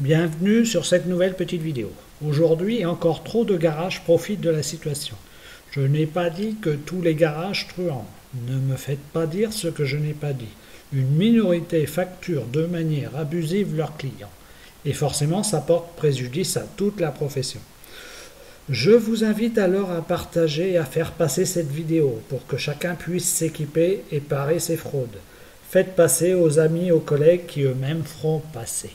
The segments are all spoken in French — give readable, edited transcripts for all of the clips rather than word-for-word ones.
Bienvenue sur cette nouvelle petite vidéo. Aujourd'hui, encore trop de garages profitent de la situation. Je n'ai pas dit que tous les garages truandent. Ne me faites pas dire ce que je n'ai pas dit. Une minorité facture de manière abusive leurs clients. Et forcément, ça porte préjudice à toute la profession. Je vous invite alors à partager et à faire passer cette vidéo pour que chacun puisse s'équiper et parer ses fraudes. Faites passer aux amis, aux collègues qui eux-mêmes feront passer.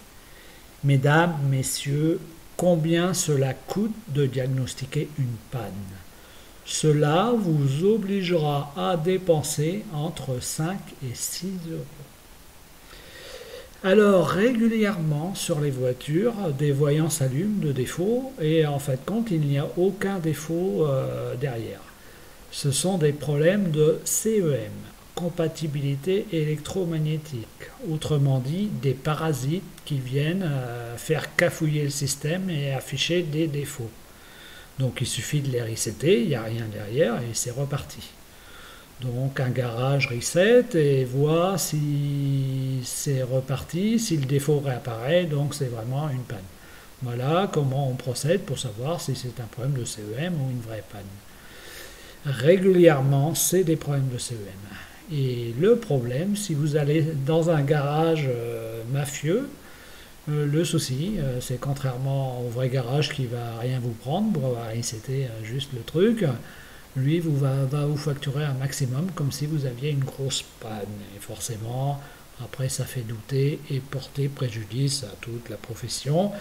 Mesdames, messieurs, combien cela coûte de diagnostiquer une panne? Cela vous obligera à dépenser entre 5 et 6 euros. Alors, régulièrement sur les voitures, des voyants s'allument de défaut et en fait compte, il n'y a aucun défaut derrière. Ce sont des problèmes de CEM, compatibilité électromagnétique. Autrement dit, des parasites qui viennent faire cafouiller le système et afficher des défauts. Donc il suffit de les resetter, il n'y a rien derrière et c'est reparti. Donc un garage reset et voit si c'est reparti, si le défaut réapparaît, donc c'est vraiment une panne. Voilà comment on procède pour savoir si c'est un problème de CEM ou une vraie panne. Régulièrement, c'est des problèmes de CEM. Et le problème, si vous allez dans un garage mafieux, le souci, c'est contrairement au vrai garage qui va rien vous prendre, pour resetter juste le truc, lui va vous facturer un maximum comme si vous aviez une grosse panne. Et forcément, après ça fait douter et porter préjudice à toute la profession.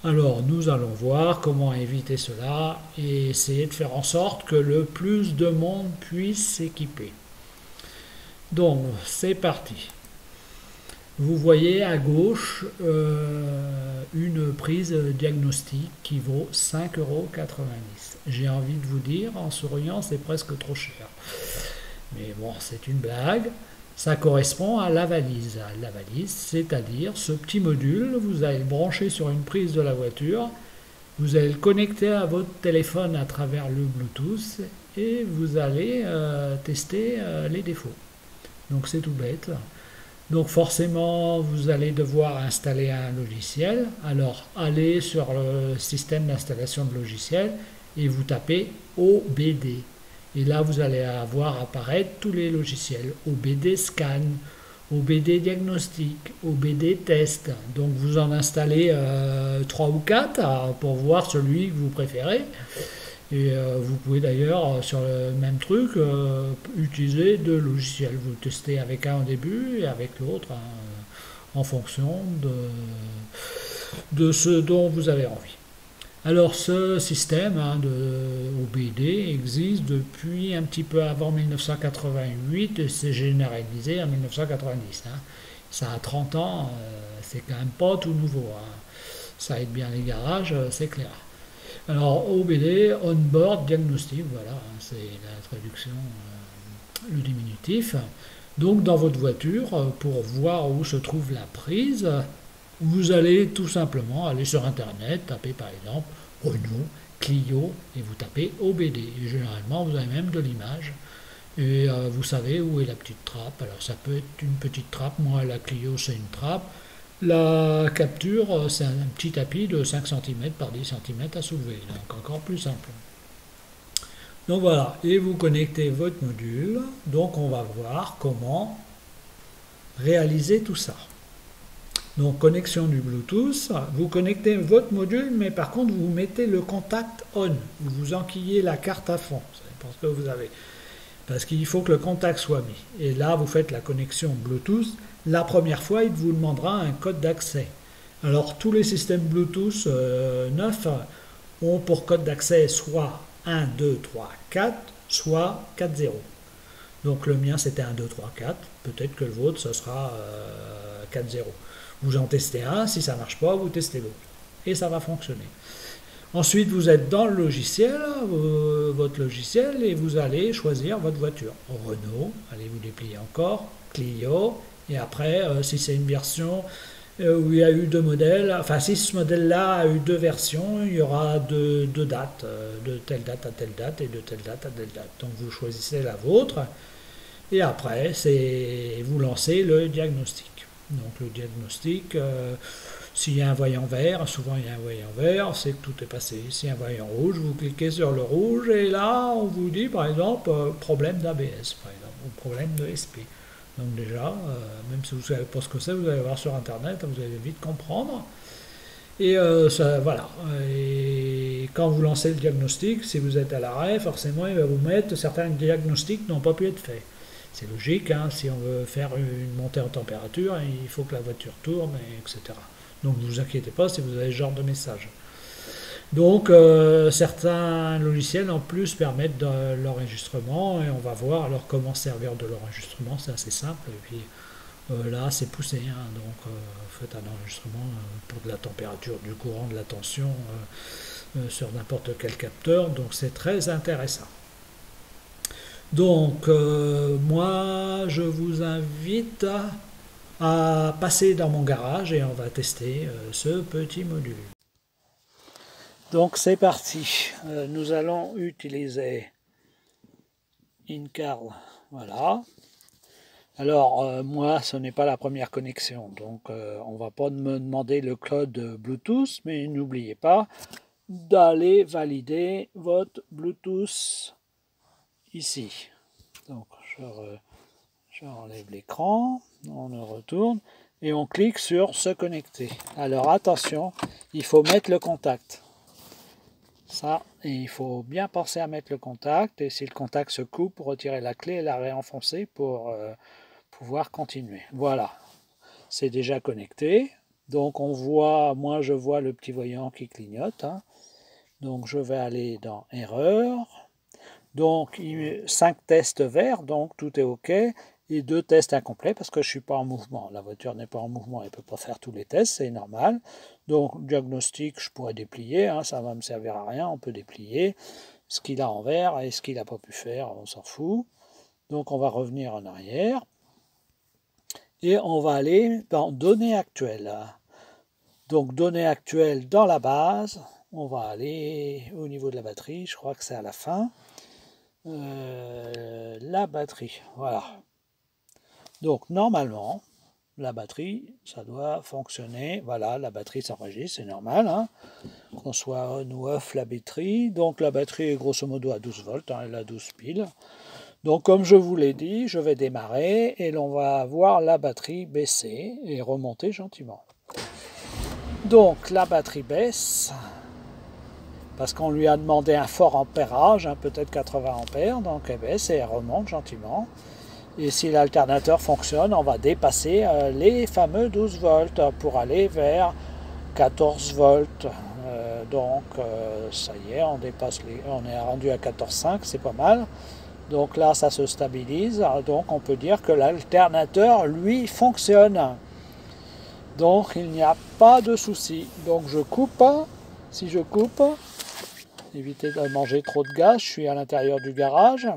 Alors nous allons voir comment éviter cela et essayer de faire en sorte que le plus de monde puisse s'équiper. Donc c'est parti. Vous voyez à gauche une prise diagnostic qui vaut 5,90 euros. J'ai envie de vous dire, en souriant, c'est presque trop cher. Mais bon, c'est une blague. Ça correspond à la valise. La valise, c'est-à-dire ce petit module, vous allez le brancher sur une prise de la voiture, vous allez le connecter à votre téléphone à travers le Bluetooth et vous allez tester les défauts. Donc c'est tout bête. Donc forcément, vous allez devoir installer un logiciel. Alors, allez sur le système d'installation de logiciel et vous tapez OBD. Et là, vous allez avoir apparaître tous les logiciels. OBD Scan, OBD Diagnostic, OBD Test. Donc, vous en installez 3 ou 4 pour voir celui que vous préférez. Et vous pouvez d'ailleurs, sur le même truc, utiliser deux logiciels. Vous testez avec un au début et avec l'autre en fonction de ce dont vous avez envie. Alors ce système de OBD existe depuis un petit peu avant 1988 et s'est généralisé en 1990. Ça a 30 ans, c'est quand même pas tout nouveau. Ça aide bien les garages, c'est clair. Alors OBD, On-Board Diagnostic, voilà, c'est la traduction, le diminutif. Donc dans votre voiture, pour voir où se trouve la prise, vous allez tout simplement aller sur internet, taper par exemple Renault, Clio, et vous tapez OBD. Et généralement vous avez même de l'image. Et vous savez où est la petite trappe. Alors ça peut être une petite trappe, moi la Clio c'est une trappe. La capture, c'est un petit tapis de 5 cm par 10 cm à soulever, donc encore plus simple. Donc voilà, et vous connectez votre module, donc on va voir comment réaliser tout ça. Donc connexion du Bluetooth, vous connectez votre module, mais par contre vous mettez le contact on, vous enquillez la carte à fond, c'est pour ce que vous avez. Parce qu'il faut que le contact soit mis. Et là, vous faites la connexion Bluetooth. La première fois, il vous demandera un code d'accès. Alors, tous les systèmes Bluetooth neufs ont pour code d'accès soit 1, 2, 3, 4, soit 4, 0. Donc, le mien, c'était 1, 2, 3, 4. Peut-être que le vôtre, ce sera 4, 0. Vous en testez un. Si ça ne marche pas, vous testez l'autre. Et ça va fonctionner. Ensuite, vous êtes dans le logiciel, votre logiciel, et vous allez choisir votre voiture. Renault, allez vous déplier encore, Clio, et après, si c'est une version où il y a eu deux modèles, enfin si ce modèle-là a eu deux versions, il y aura deux dates, de telle date à telle date et de telle date à telle date. Donc vous choisissez la vôtre, et après, vous lancez le diagnostic. Donc le diagnostic, S'il y a un voyant vert, souvent il y a un voyant vert, c'est que tout est passé. S'il y a un voyant rouge, vous cliquez sur le rouge et là on vous dit par exemple problème d'ABS par exemple, ou problème de SP. Donc déjà, même si vous ne savez pas ce que c'est, vous allez voir sur internet, vous allez vite comprendre. Et ça, voilà. Et quand vous lancez le diagnostic, si vous êtes à l'arrêt, forcément il va vous mettre certains diagnostics n'ont pas pu être faits. C'est logique, hein, si on veut faire une montée en température, il faut que la voiture tourne, etc. Donc ne vous inquiétez pas si vous avez ce genre de message. Donc certains logiciels en plus permettent de l'enregistrement et on va voir alors comment servir de l'enregistrement, c'est assez simple. Et puis là c'est poussé, hein, donc faites un enregistrement pour de la température, du courant, de la tension sur n'importe quel capteur, donc c'est très intéressant. Donc moi je vous invite à passer dans mon garage et on va tester ce petit module. Donc c'est parti, nous allons utiliser Incarl, voilà. Alors moi ce n'est pas la première connexion, donc on ne va pas me demander le code Bluetooth, mais n'oubliez pas d'aller valider votre Bluetooth ici. Donc je enlève l'écran, on le retourne et on clique sur se connecter. Alors attention, il faut mettre le contact. Ça, et il faut bien penser à mettre le contact, et si le contact se coupe, retirer la clé et la réenfoncer pour pouvoir continuer. Voilà, c'est déjà connecté. Donc on voit, moi je vois le petit voyant qui clignote. Hein. Donc je vais aller dans erreur. Donc 5 tests verts, donc tout est OK. Et 2 tests incomplets parce que je ne suis pas en mouvement. La voiture n'est pas en mouvement, elle ne peut pas faire tous les tests, c'est normal. Donc diagnostic, je pourrais déplier, hein, ça va me servir à rien, on peut déplier. Ce qu'il a en vert et ce qu'il n'a pas pu faire, on s'en fout. Donc on va revenir en arrière. Et on va aller dans données actuelles. Donc données actuelles dans la base, on va aller au niveau de la batterie, je crois que c'est à la fin. La batterie, voilà. Donc normalement, la batterie, ça doit fonctionner. Voilà, la batterie s'enregistre, c'est normal. Hein, qu'on soit on ou off la batterie. Donc la batterie est grosso modo à 12 volts, hein, elle a 12 piles. Donc comme je vous l'ai dit, je vais démarrer et l'on va voir la batterie baisser et remonter gentiment. Donc la batterie baisse, parce qu'on lui a demandé un fort ampérage, hein, peut-être 80 ampères, donc elle baisse et elle remonte gentiment. Et si l'alternateur fonctionne, on va dépasser les fameux 12 volts pour aller vers 14 volts. Donc ça y est, on est rendu à 14,5, c'est pas mal. Donc là, ça se stabilise. Donc on peut dire que l'alternateur, lui, fonctionne. Donc il n'y a pas de souci. Donc je coupe. Si je coupe, évitez de manger trop de gaz, je suis à l'intérieur du garage.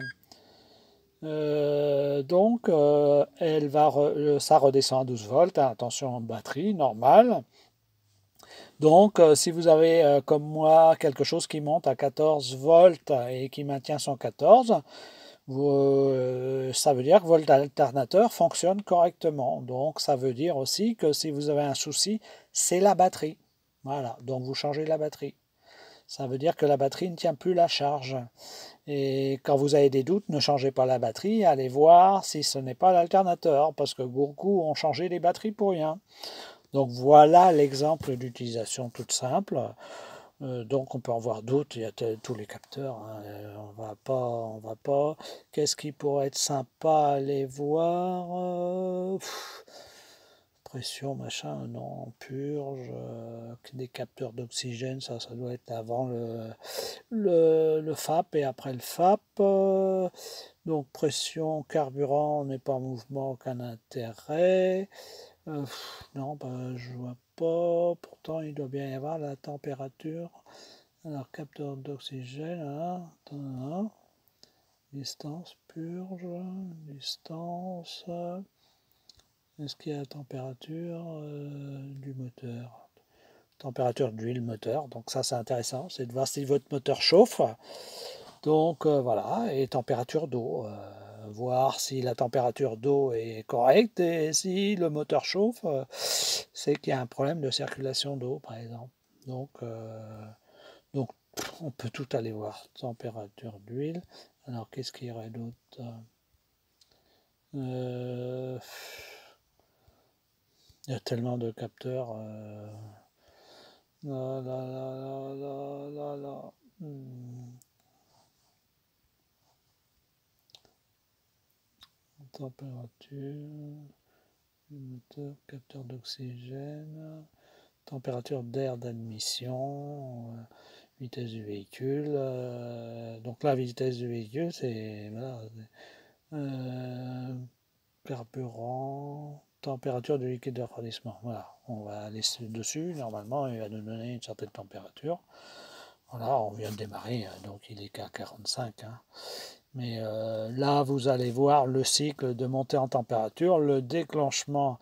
Ça redescend à 12 volts, hein, attention batterie, normale. Donc si vous avez comme moi quelque chose qui monte à 14 volts et qui maintient son 14, ça veut dire que votre alternateur fonctionne correctement. Donc ça veut dire aussi que si vous avez un souci, c'est la batterie. Voilà, donc vous changez la batterie. Ça veut dire que la batterie ne tient plus la charge. Et quand vous avez des doutes, ne changez pas la batterie, allez voir si ce n'est pas l'alternateur, parce que beaucoup ont changé les batteries pour rien. Donc voilà l'exemple d'utilisation toute simple. Donc on peut en voir d'autres, il y a tous les capteurs. Hein. On va pas. Qu'est-ce qui pourrait être sympa à aller voir pression, machin, non, purge, des capteurs d'oxygène, ça doit être avant le FAP et après le FAP. Donc pression, carburant, on n'est pas en mouvement, aucun intérêt. Non, je vois pas. Pourtant, il doit bien y avoir la température. Alors, capteur d'oxygène, hein. Distance, purge, distance. Est-ce qu'il y a la température du moteur? Température d'huile moteur, donc ça c'est intéressant, c'est de voir si votre moteur chauffe. Donc voilà, et température d'eau. voir si la température d'eau est correcte, et si le moteur chauffe, c'est qu'il y a un problème de circulation d'eau, par exemple. Donc, on peut tout aller voir. Température d'huile. Alors, qu'est-ce qu'il y aurait d'autre? Il y a tellement de capteurs. Là, là, là, là, là, là. Température, moteur, capteur d'oxygène, température d'air d'admission, vitesse du véhicule. Donc la vitesse du véhicule, c'est voilà, carburant, température du liquide de refroidissement. Voilà, on va aller dessus. Normalement, il va nous donner une certaine température. Voilà, on vient de démarrer, donc il est qu'à 45. Hein. Mais là, vous allez voir le cycle de montée en température, le déclenchement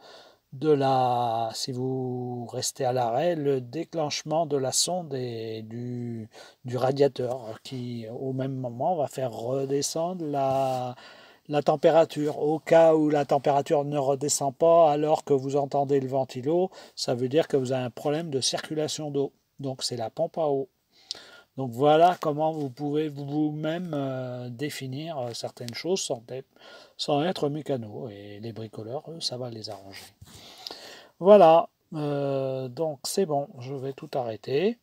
de la, si vous restez à l'arrêt, le déclenchement de la sonde et du radiateur qui, au même moment, va faire redescendre la température. Au cas où la température ne redescend pas alors que vous entendez le ventilo, ça veut dire que vous avez un problème de circulation d'eau. Donc c'est la pompe à eau. Donc voilà comment vous pouvez vous-même définir certaines choses sans être mécano. Et les bricoleurs, eux, ça va les arranger. Voilà, donc c'est bon, je vais tout arrêter.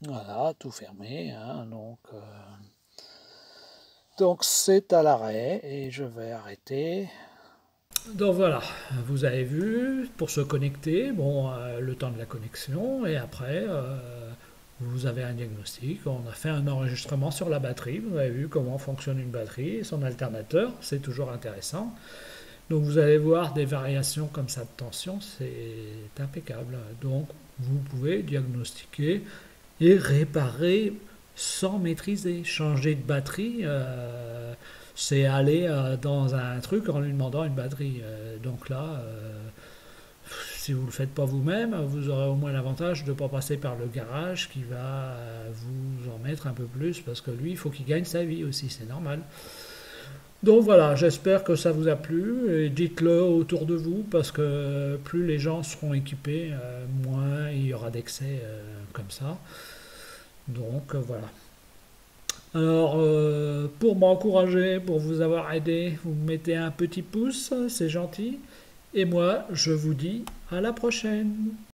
Voilà, tout fermé. Hein, donc c'est à l'arrêt et je vais arrêter. Donc voilà, vous avez vu, pour se connecter, bon, le temps de la connexion, et après, vous avez un diagnostic. On a fait un enregistrement sur la batterie, vous avez vu comment fonctionne une batterie et son alternateur, c'est toujours intéressant. Donc vous allez voir des variations comme ça de tension, c'est impeccable. Donc vous pouvez diagnostiquer et réparer sans maîtriser. Changer de batterie, c'est aller dans un truc en lui demandant une batterie. Donc là, si vous ne le faites pas vous-même, vous aurez au moins l'avantage de ne pas passer par le garage qui va vous en mettre un peu plus parce que lui, il faut qu'il gagne sa vie aussi, c'est normal. Donc voilà, j'espère que ça vous a plu et dites-le autour de vous parce que plus les gens seront équipés, moins il y aura d'excès comme ça. Donc voilà. Alors pour m'encourager, pour vous avoir aidé, vous me mettez un petit pouce, c'est gentil. Et moi, je vous dis à la prochaine.